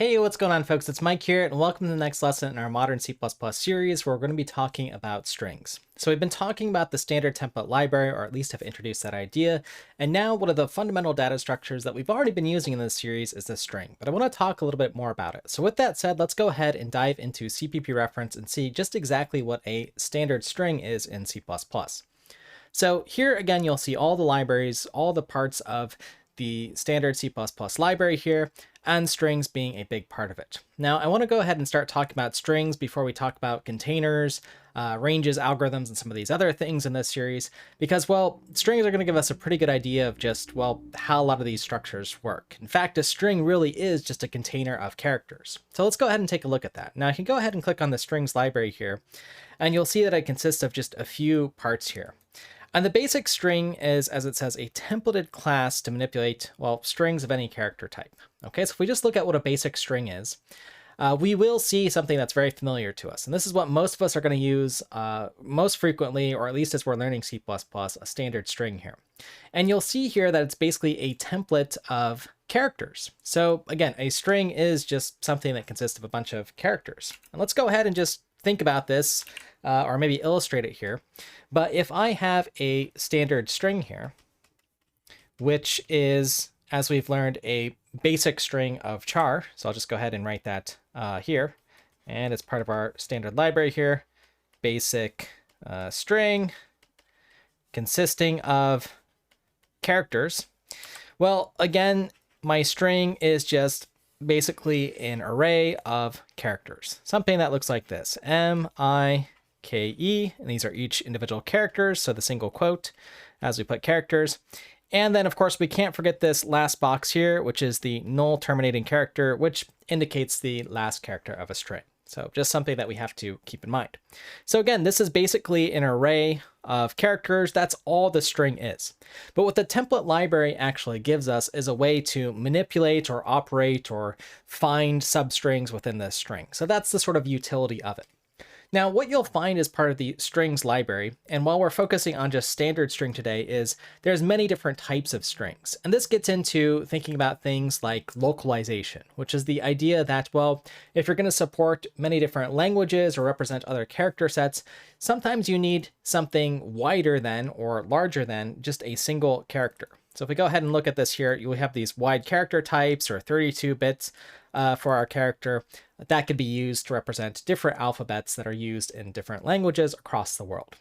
Hey, what's going on, folks? It's Mike here, and welcome to the next lesson in our modern C++ series, where we're going to be talking about strings. So we've been talking about the standard template library, or at least have introduced that idea, and now one of the fundamental data structures that we've already been using in this series is the string, but I want to talk a little bit more about it. So with that said, let's go ahead and dive into CPP reference and see just exactly what a standard string is in C++. So here again, you'll see all the libraries, all the parts of the standard C++ library here, and strings being a big part of it. Now, I want to go ahead and start talking about strings before we talk about containers, ranges, algorithms, and some of these other things in this series, because, well, strings are going to give us a pretty good idea of just, well, how a lot of these structures work. In fact, a string really is just a container of characters. So let's go ahead and take a look at that. Now, I can go ahead and click on the strings library here, and you'll see that it consists of just a few parts here. And the basic string is, as it says, a templated class to manipulate, well, strings of any character type. Okay, so if we just look at what a basic string is, we will see something that's very familiar to us. And this is what most of us are going to use most frequently, or at least as we're learning C++, a standard string here. And you'll see here that it's basically a template of characters. So again, a string is just something that consists of a bunch of characters. And let's go ahead and just think about this, or maybe illustrate it here. But if I have a standard string here, which is, as we've learned, a basic string of char, so I'll just go ahead and write that here, and it's part of our standard library here, basic string consisting of characters. Well, again, my string is just basically an array of characters, something that looks like this, M-I-K-E, and these are each individual characters, so the single quote as we put characters. And then, of course, we can't forget this last box here, which is the null terminating character, which indicates the last character of a string. So just something that we have to keep in mind. So again, this is basically an array of characters. That's all the string is. But what the template library actually gives us is a way to manipulate or operate or find substrings within this string. So that's the sort of utility of it. Now, what you'll find as part of the strings library, and while we're focusing on just standard string today, is there's many different types of strings. And this gets into thinking about things like localization, which is the idea that, well, if you're going to support many different languages or represent other character sets, sometimes you need something wider than or larger than just a single character. So if we go ahead and look at this here, you have these wide character types, or 32 bits for our character. That could be used to represent different alphabets that are used in different languages across the world.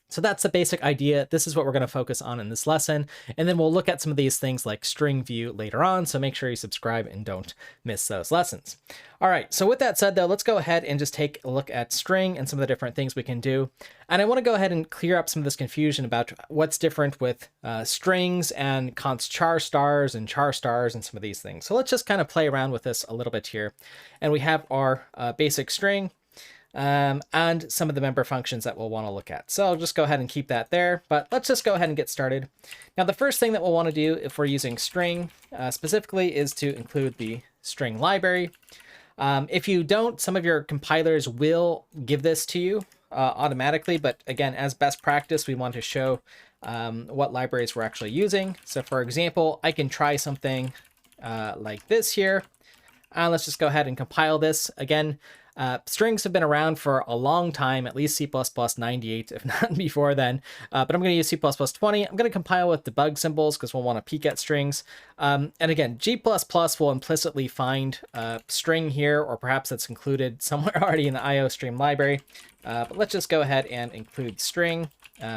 So that's the basic idea. This is what we're going to focus on in this lesson. And then we'll look at some of these things like string view later on. So make sure you subscribe and don't miss those lessons. All right. So with that said, though, let's go ahead and just take a look at string and some of the different things we can do. And I want to go ahead and clear up some of this confusion about what's different with strings and const char stars and char stars and some of these things. So let's just kind of play around with this a little bit here. And we have our basic string. And some of the member functions that we'll want to look at. So I'll just go ahead and keep that there, but let's just go ahead and get started. Now, the first thing that we'll want to do if we're using string specifically is to include the string library. If you don't, some of your compilers will give this to you automatically, but again, as best practice, we want to show what libraries we're actually using. So for example, I can try something like this here. Let's just go ahead and compile this. Again, strings have been around for a long time, at least C++ 98, if not before then. But I'm going to use C++ 20. I'm going to compile with debug symbols because we'll want to peek at strings. And again, G++ will implicitly find string here, or perhaps it's included somewhere already in the IOStream library. But let's just go ahead and include string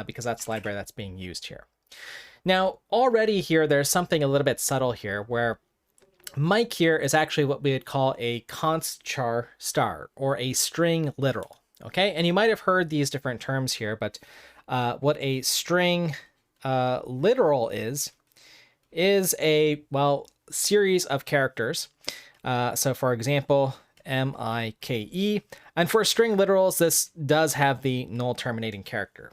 because that's the library that's being used here. Now, already here, there's something a little bit subtle here where Mike here is actually what we would call a const char star, or a string literal. Okay, and you might have heard these different terms here, but what a string literal is a, well, series of characters. So for example, M-I-K-E, and for string literals, this does have the null terminating character.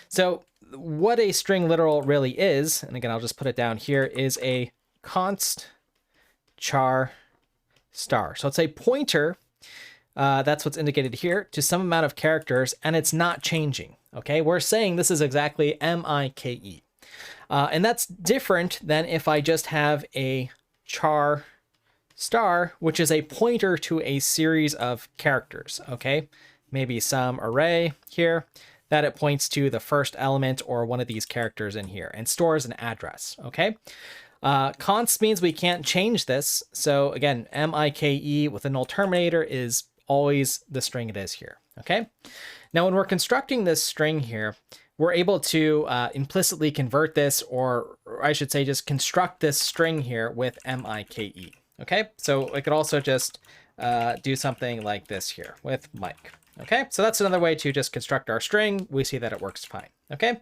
So what a string literal really is, and again, I'll just put it down here, is a const char star. So it's a pointer, that's what's indicated here, to some amount of characters, and it's not changing. Okay, we're saying this is exactly M-I-K-E. And that's different than if I just have a char star, which is a pointer to a series of characters, okay? Maybe some array here that it points to the first element or one of these characters in here and stores an address, okay? Const means we can't change this. So again, MIKE with a null terminator is always the string it is here, okay? Now, when we're constructing this string here, we're able to implicitly convert this, or I should say just construct this string here with MIKE, okay? So I could also just do something like this here with Mike. Okay, so that's another way to just construct our string. We see that it works fine. Okay,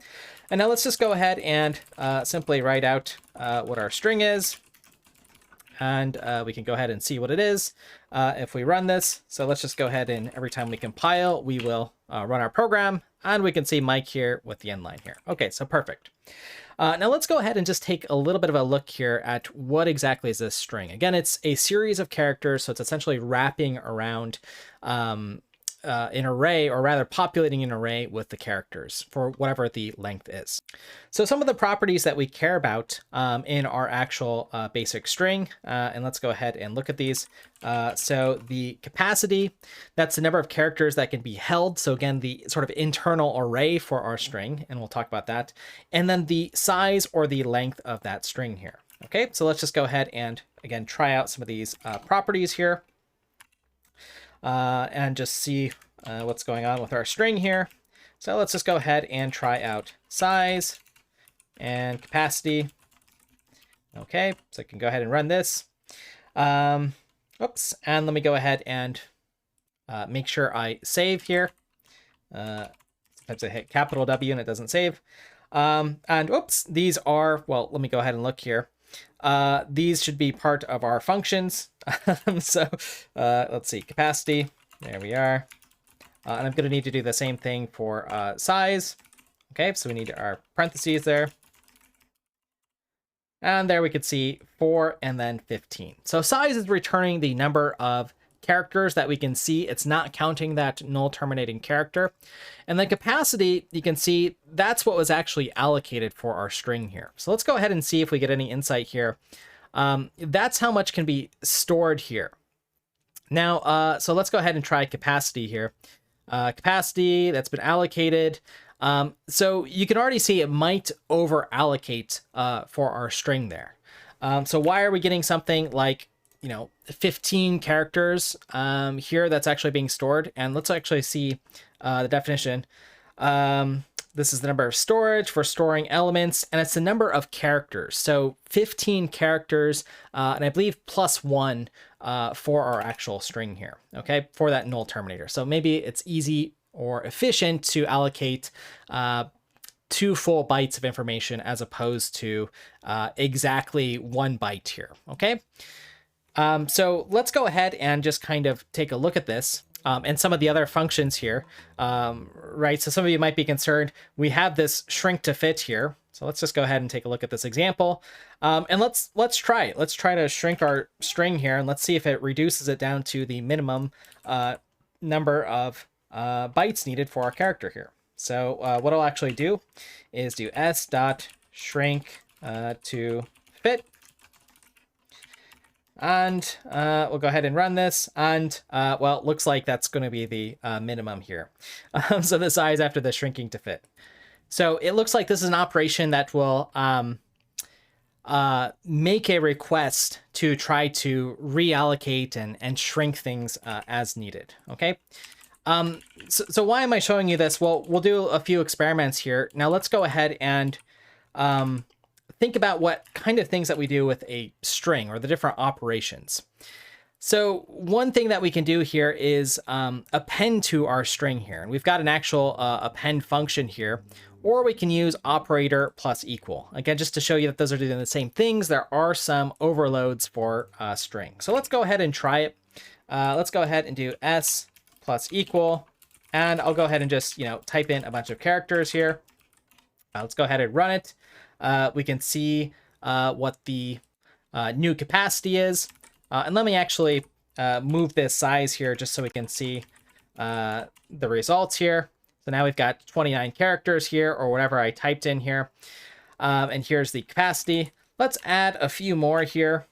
and now let's just go ahead and simply write out what our string is. And we can go ahead and see what it is if we run this. So let's just go ahead and every time we compile, we will run our program. And we can see Mike here with the end line here. Okay, so perfect. Now let's go ahead and just take a little bit of a look here at what exactly is this string. Again, it's a series of characters, so it's essentially wrapping around an array, or rather populating an array with the characters for whatever the length is. So some of the properties that we care about in our actual basic string, and let's go ahead and look at these. So the capacity, that's the number of characters that can be held. So again, the sort of internal array for our string, and we'll talk about that. And then the size or the length of that string here. Okay, so let's just go ahead and again, try out some of these properties here. And just see what's going on with our string here. So let's just go ahead and try out size and capacity. Okay, so I can go ahead and run this. Oops, and let me go ahead and make sure I save here. Sometimes I hit capital W and it doesn't save. And oops, these are, well, let me go ahead and look here. These should be part of our functions. So let's see, capacity, there we are. And I'm going to need to do the same thing for size. Okay, so we need our parentheses there. And there we could see 4 and then 15. So size is returning the number of characters that we can see. It's not counting that null terminating character. And then capacity, you can see that's what was actually allocated for our string here. So let's go ahead and see if we get any insight here. That's how much can be stored here. Now, so let's go ahead and try capacity here. Capacity that's been allocated. So you can already see it might over allocate for our string there. So why are we getting something like, 15 characters here that's actually being stored? And let's actually see the definition. This is the number of storage for storing elements, and it's the number of characters. So 15 characters, and I believe +1 for our actual string here, okay, for that null terminator. So maybe it's easy or efficient to allocate 2 full bytes of information as opposed to exactly 1 byte here, okay? So let's go ahead and just kind of take a look at this. And some of the other functions here, right? So some of you might be concerned, we have this shrink to fit here. So let's just go ahead and take a look at this example. And let's try it. Let's try to shrink our string here, and let's see if it reduces it down to the minimum number of bytes needed for our character here. So what I'll actually do is do s.shrink to fit. And we'll go ahead and run this, and well, it looks like that's going to be the minimum here. So the size after the shrinking to fit. So it looks like this is an operation that will make a request to try to reallocate and shrink things as needed, okay? So why am I showing you this? Well, we'll do a few experiments here. Now let's go ahead and think about what kind of things that we do with a string or the different operations. So one thing that we can do here is append to our string here. And we've got an actual append function here, or we can use operator plus equal. Again, just to show you that those are doing the same things, there are some overloads for string. So let's go ahead and try it. Let's go ahead and do s plus equal, and I'll go ahead and just, type in a bunch of characters here. Let's go ahead and run it. We can see what the new capacity is. And let me actually move this size here just so we can see the results here. So now we've got 29 characters here, or whatever I typed in here. And here's the capacity. Let's add a few more here.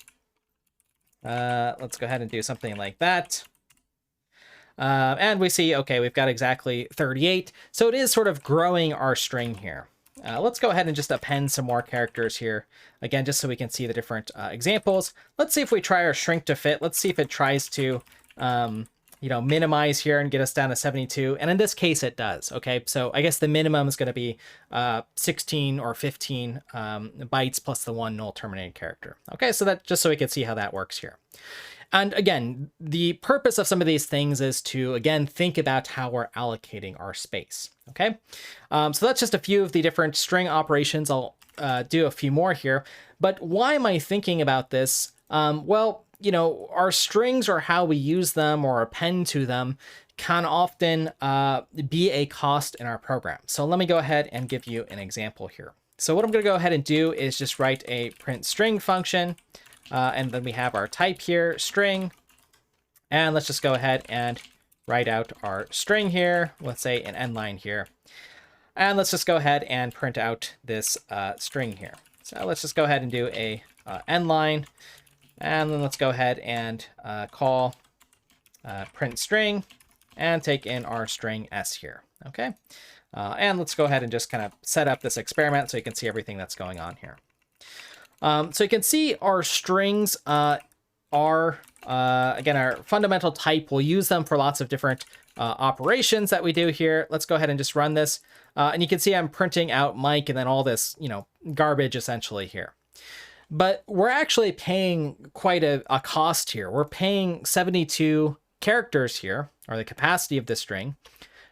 Let's go ahead and do something like that. And we see, okay, we've got exactly 38. So it is sort of growing our string here. Let's go ahead and just append some more characters here. Again, just so we can see the different examples. Let's see if we try our shrink to fit. Let's see if it tries to, minimize here and get us down to 72. And in this case, it does. Okay, so I guess the minimum is going to be 16 or 15 bytes plus the one null terminated character. Okay, so that just so we can see how that works here. And again, the purpose of some of these things is to, again, think about how we're allocating our space, okay? So that's just a few of the different string operations. I'll do a few more here. But why am I thinking about this? Well, our strings or how we use them or append to them can often be a cost in our program. So let me go ahead and give you an example here. So what I'm going to go ahead and do is just write a print string function. And then we have our type here, string. And let's just go ahead and write out our string here. Let's say an end line here. And let's just go ahead and print out this string here. So let's just go ahead and do a end line. And then let's go ahead and call print string and take in our string s here. Okay. And let's go ahead and just kind of set up this experiment so you can see everything that's going on here. So you can see our strings are, again, our fundamental type. We'll use them for lots of different operations that we do here. Let's go ahead and just run this. And you can see I'm printing out Mike and then all this, garbage essentially here. But we're actually paying quite a cost here. We're paying 72 characters here, or the capacity of this string,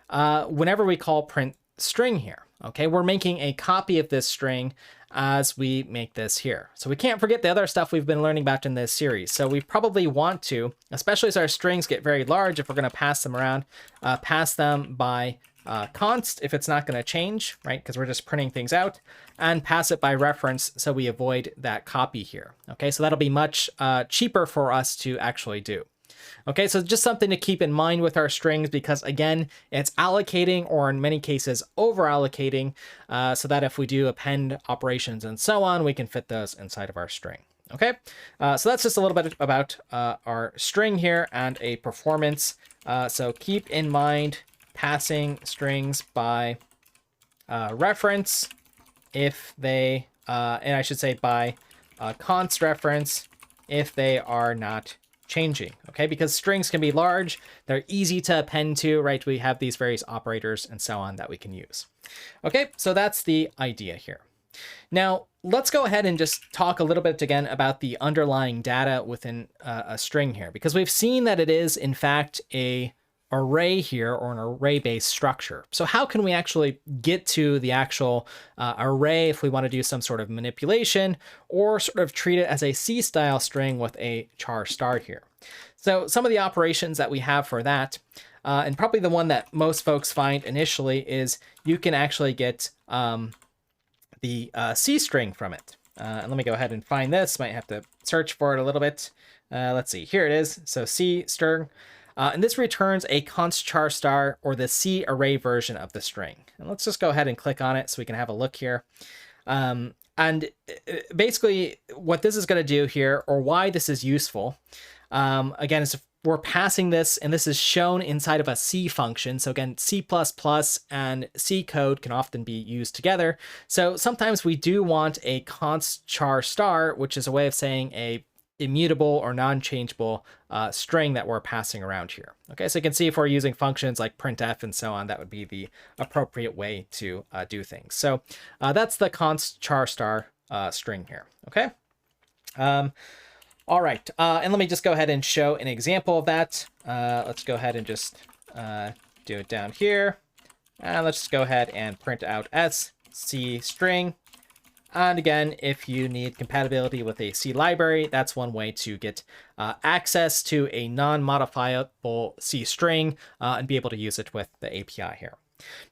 whenever we call print string here. Okay, we're making a copy of this string as we make this here. So we can't forget the other stuff we've been learning about in this series. So we probably want to, especially as our strings get very large, if we're going to pass them around, pass them by const if it's not going to change, right? Because we're just printing things out, and pass it by reference so we avoid that copy here. Okay, so that'll be much cheaper for us to actually do. Okay, so just something to keep in mind with our strings, because again, it's allocating, or in many cases over allocating, so that if we do append operations and so on, we can fit those inside of our string. Okay, so that's just a little bit about our string here and a performance. So keep in mind passing strings by reference if they, and I should say by const reference if they are not changing, okay? Because strings can be large, they're easy to append to, right? We have these various operators and so on that we can use. Okay, so that's the idea here. Now, let's go ahead and just talk a little bit again about the underlying data within a string here, because we've seen that it is, in fact, a array here, or an array-based structure. So how can we actually get to the actual array if we want to do some sort of manipulation, or sort of treat it as a C-style string with a char star here? So some of the operations that we have for that, and probably the one that most folks find initially, is you can actually get the C string from it. And let me go ahead and find this. Might have to search for it a little bit. Let's see, here it is. So C string. And this returns a const char star, or the C array version of the string. And let's just go ahead and click on it so we can have a look here. And basically what this is going to do here, or why this is useful, again, is if we're passing this, and this is shown inside of a C function. So again, C++ and C code can often be used together. So sometimes we do want a const char star, which is a way of saying a immutable or non-changeable string that we're passing around here. Okay, so you can see if we're using functions like printf and so on, that would be the appropriate way to do things. So that's the const char star string here. Okay. All right, and let me just go ahead and show an example of that. Let's go ahead and just do it down here. And let's just go ahead and print out C string. And again, if you need compatibility with a C library, that's one way to get access to a non-modifiable C string and be able to use it with the API here.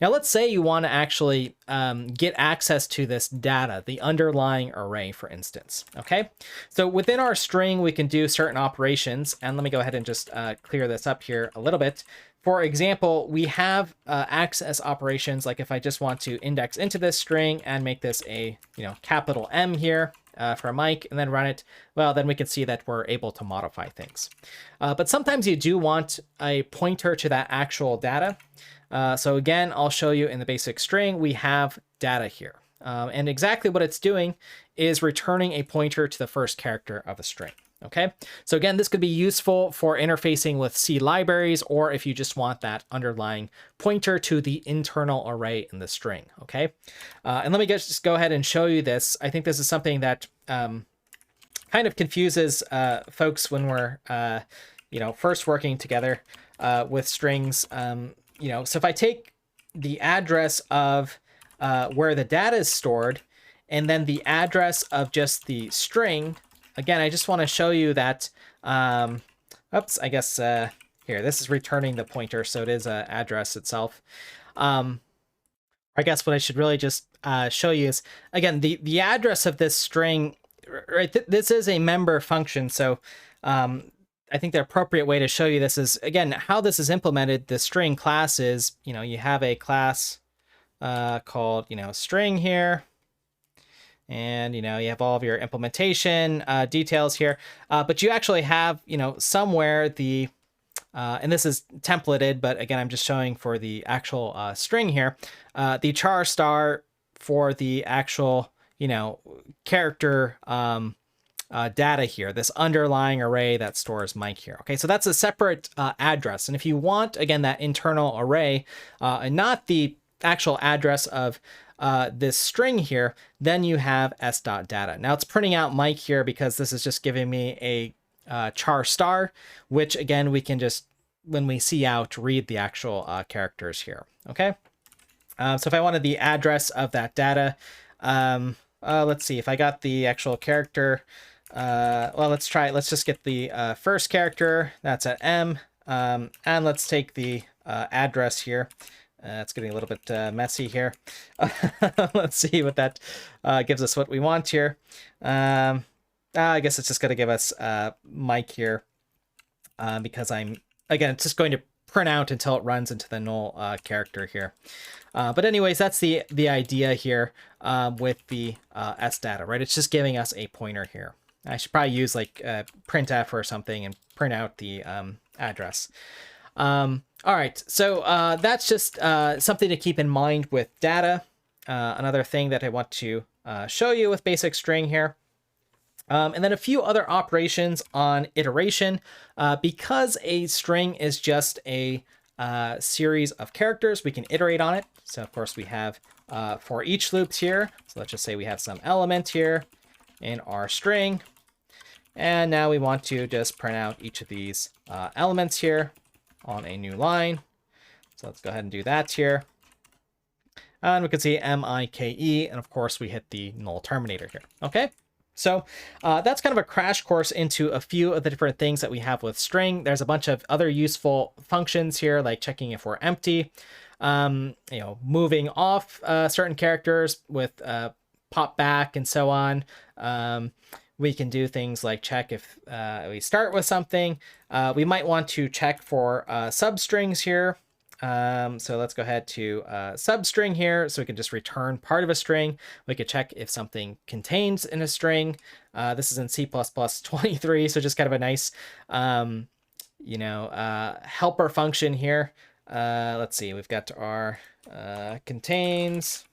Now, let's say you want to actually get access to this data, the underlying array, for instance. Okay, so within our string, we can do certain operations. And let me go ahead and just clear this up here a little bit. For example, we have access operations, like if I just want to index into this string and make this a capital M here, for Mike and then run it, well, then we can see that we're able to modify things. But sometimes you do want a pointer to that actual data. So again, I'll show you in the basic string, we have data here. And exactly what it's doing is returning a pointer to the first character of a string. Okay, so again, this could be useful for interfacing with C libraries, or if you just want that underlying pointer to the internal array in the string. Okay, and let me just go ahead and show you this. I think this is something that kind of confuses folks when we're first working together with strings. So if I take the address of where the data is stored, and then the address of just the string. Again, I just want to show you that, oops, I guess here, this is returning the pointer, so it is an address itself. I guess what I should really just show you is, again, the address of this string, right? This is a member function, so I think the appropriate way to show you this is, again, how this is implemented. The string class is, you have a class called, string here. And, you have all of your implementation details here, but you actually have, somewhere the, and this is templated, but again, I'm just showing for the actual string here, the char star for the actual, character data here, this underlying array that stores Mike here. Okay, so that's a separate address. And if you want, again, that internal array and not the actual address of this string here, then you have s.data. Now it's printing out Mike here because this is just giving me a char star, which again, we can just, when we see out, read the actual characters here. Okay. So if I wanted the address of that data, let's see if I got the actual character. Well, let's try it. Let's just get the first character. That's at M. And let's take the address here. It's getting a little bit messy here. Let's see what that gives us what we want here. I guess it's just going to give us Mike here because again, it's just going to print out until it runs into the null character here. But anyways, that's the idea here with the s data, right? It's just giving us a pointer here. I should probably use like printf or something and print out the address. All right, so that's just something to keep in mind with data. Another thing that I want to show you with basic string here. And then a few other operations on iteration. Because a string is just a series of characters, we can iterate on it. So of course we have for each loops here. So let's just say we have some element here in our string. And now we want to just print out each of these elements here on a new line. So let's go ahead and do that here. And we can see M-I-K-E, and of course we hit the null terminator here. Okay, so that's kind of a crash course into a few of the different things that we have with string. There's a bunch of other useful functions here, like checking if we're empty, moving off certain characters with pop back and so on. We can do things like check if we start with something. We might want to check for substrings here. So let's go ahead to substring here. So we can just return part of a string. We could check if something contains in a string. This is in C++ 23. So just kind of a nice, helper function here. Let's see, we've got our contains.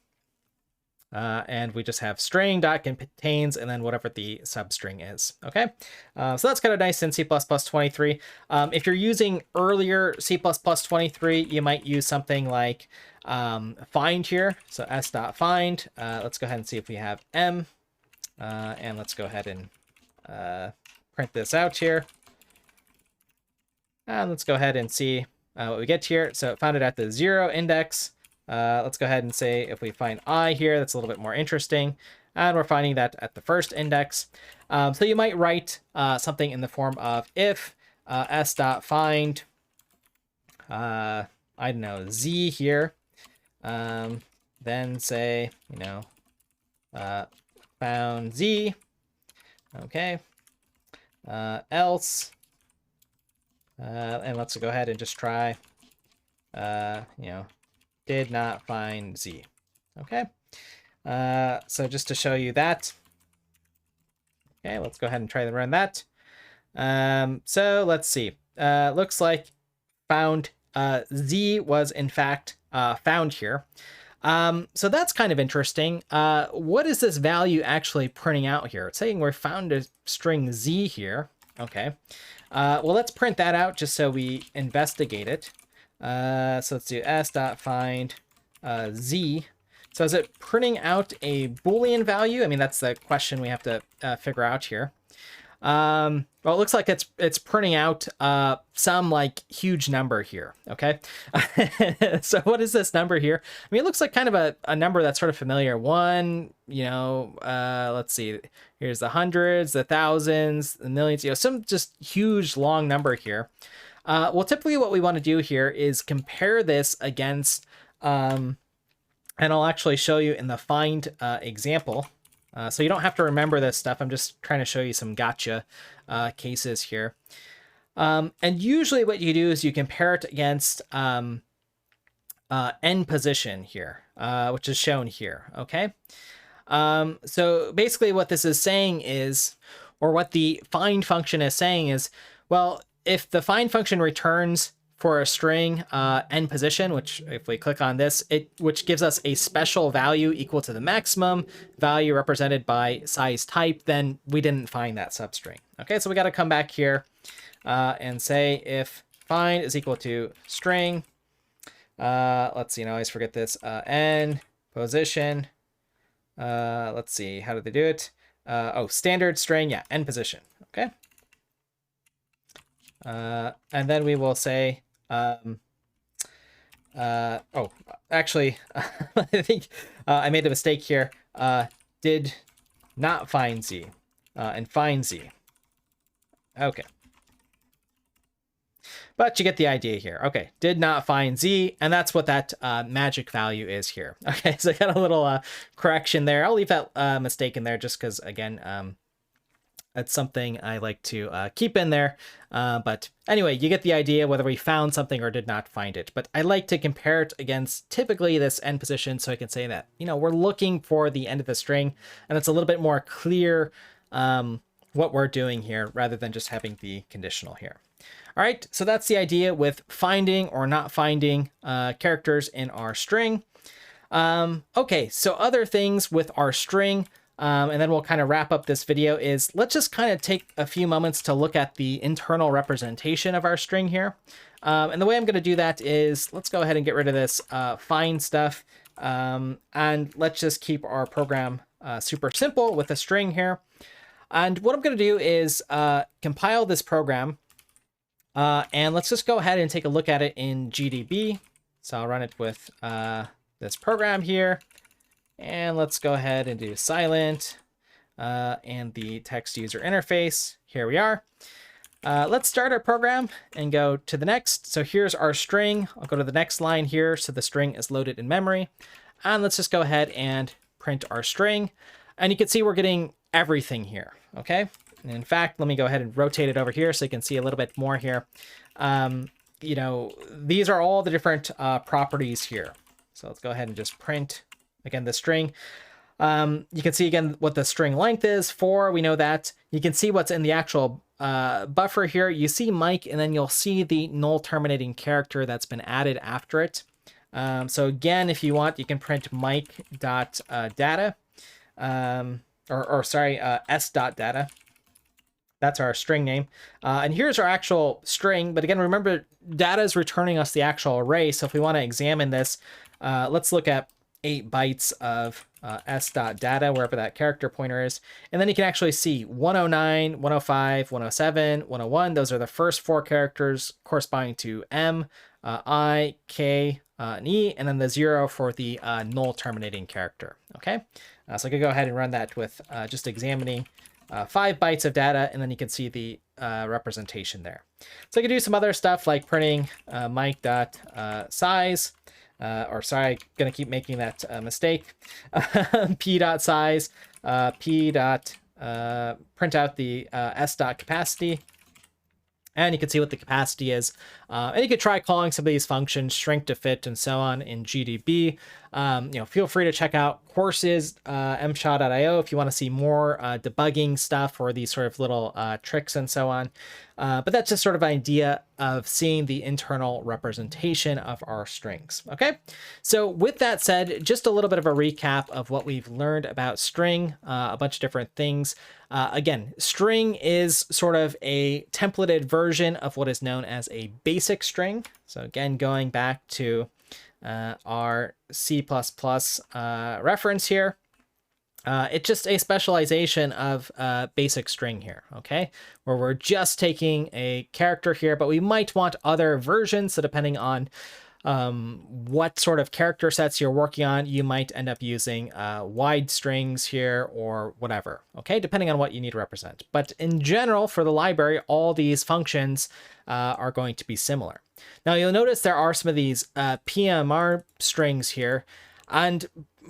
And we just have string dot contains and then whatever the substring is. Okay, so that's kind of nice in C++ 23. If you're using earlier C++ 23, you might use something like find here. So s.find. Let's go ahead and see if we have M. And let's go ahead and print this out here. And let's go ahead and see what we get here. So it found it at the 0 index. Let's go ahead and say if we find I here, that's a little bit more interesting. And we're finding that at the first index. So you might write something in the form of if s.find, I don't know, z here. Then say, found z. Okay. Else. And let's go ahead and just try, did not find z. Okay. So just to show you that, Okay, let's go ahead and try to run that. So let's see. Looks like found Z was in fact found here. So that's kind of interesting. What is this value actually printing out here? It's saying we found a string Z here. Okay. Well, let's print that out just so we investigate it. So let's do s.find Z. So is it printing out a Boolean value? I mean, that's the question we have to figure out here. Well, it looks like it's printing out some like huge number here. Okay. So what is this number here? I mean, it looks like kind of a number that's sort of familiar. One, you know, let's see, here's the hundreds, the thousands, the millions, you know, some just huge long number here. Well, typically what we want to do here is compare this against, and I'll actually show you in the find example. So you don't have to remember this stuff. I'm just trying to show you some gotcha cases here. And usually what you do is you compare it against n position here, which is shown here, okay? So basically what this is saying is, or what the find function is saying is, well, if the find function returns for a string n position, which if we click on this, which gives us a special value equal to the maximum value represented by size type, then we didn't find that substring. Okay, so we got to come back here and say if find is equal to string, let's see, I always forget this, n position, let's see, how did they do it? Oh, standard string, yeah, n position, okay. And then we will say, oh, actually, I think I made a mistake here. Did not find Z, and find Z. Okay. But you get the idea here. Okay, did not find Z, and that's what that magic value is here. Okay, so I got a little correction there. I'll leave that mistake in there just because, again, that's something I like to keep in there. But anyway, you get the idea whether we found something or did not find it. But I like to compare it against typically this end position so I can say that, you know, we're looking for the end of the string and it's a little bit more clear what we're doing here rather than just having the conditional here. All right, so that's the idea with finding or not finding characters in our string. Okay, so other things with our string, and then we'll kind of wrap up this video, is let's just kind of take a few moments to look at the internal representation of our string here. And the way I'm going to do that is let's go ahead and get rid of this find stuff. And let's just keep our program super simple with a string here. And what I'm going to do is compile this program. And let's just go ahead and take a look at it in GDB. So I'll run it with this program here. And let's go ahead and do silent and the text user interface. Here we are. Let's start our program and go to the next. So here's our string. I'll go to the next line here. So the string is loaded in memory. And let's just go ahead and print our string. And you can see we're getting everything here. Okay. And in fact, let me go ahead and rotate it over here so you can see a little bit more here. You know, these are all the different properties here. So let's go ahead and just print again the string. You can see again what the string length is, 4. We know that. You can see what's in the actual buffer here. You see Mike, and then you'll see the null terminating character that's been added after it. So again, if you want, you can print Mike.data, s.data. That's our string name. And here's our actual string. But again, remember, data is returning us the actual array. So if we want to examine this, let's look at 8 bytes of s.data, wherever that character pointer is. And then you can actually see 109, 105, 107, 101. Those are the first 4 characters corresponding to M, I, K, and E, and then the 0 for the null terminating character. Okay, so I could go ahead and run that with just examining 5 bytes of data, and then you can see the representation there. So I could do some other stuff like printing Mike.size. Or sorry, gonna keep making that mistake. P.size, print out the s.capacity, And you can see what the capacity is. And you could try calling some of these functions, shrink to fit and so on in GDB. Feel free to check out courses, msha.io, if you want to see more debugging stuff or these sort of little tricks and so on. But that's just sort of an idea of seeing the internal representation of our strings. Okay, so with that said, just a little bit of a recap of what we've learned about string, a bunch of different things. Again, string is sort of a templated version of what is known as a basic string. So again, going back to our C++ reference here, it's just a specialization of basic string here, okay? Where we're just taking a character here, but we might want other versions. So depending on what sort of character sets you're working on, you might end up using wide strings here or whatever, okay? Depending on what you need to represent. But in general, for the library, all these functions are going to be similar. Now you'll notice there are some of these PMR strings here, and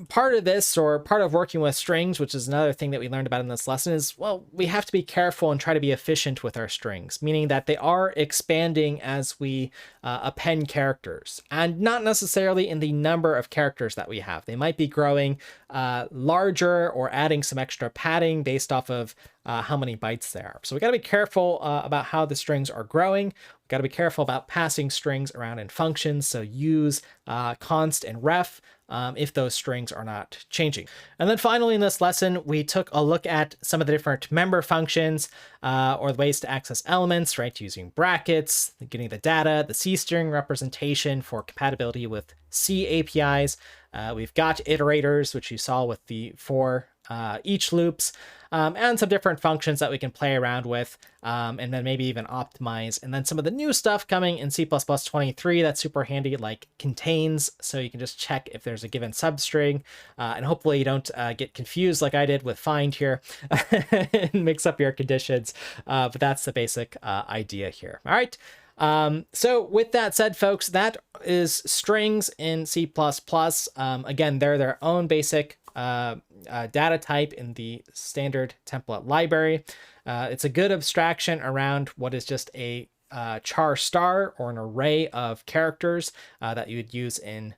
part of this, or part of working with strings, which is another thing that we learned about in this lesson, is, well, we have to be careful and try to be efficient with our strings, meaning that they are expanding as we append characters, and not necessarily in the number of characters that we have. They might be growing larger or adding some extra padding based off of how many bytes there are. So we got to be careful about how the strings are growing. We got to be careful about passing strings around in functions. So use const and ref if those strings are not changing. And then finally in this lesson, we took a look at some of the different member functions or the ways to access elements, right? Using brackets, getting the data, the C string representation for compatibility with C APIs. We've got iterators, which you saw with the for each loops, and some different functions that we can play around with, and then maybe even optimize. And then some of the new stuff coming in C++ 23 that's super handy, like contains, so you can just check if there's a given substring, and hopefully you don't get confused like I did with find here and mix up your conditions, but that's the basic idea here. All right. So with that said, folks, that is strings in C++. Again, they're their own basic data type in the standard template library. It's a good abstraction around what is just a char star, or an array of characters that you would use in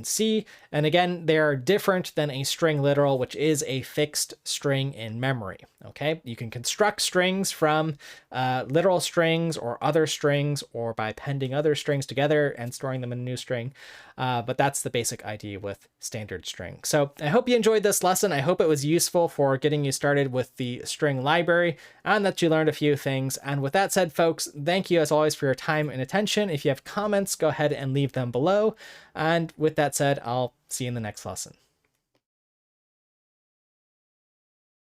C. And again, they are different than a string literal, which is a fixed string in memory. Okay, you can construct strings from literal strings or other strings, or by appending other strings together and storing them in a new string. But that's the basic idea with standard string. So I hope you enjoyed this lesson. I hope it was useful for getting you started with the string library, and that you learned a few things. And with that said, folks, thank you as always for your time and attention. If you have comments, go ahead and leave them below. And with that said, I'll see you in the next lesson.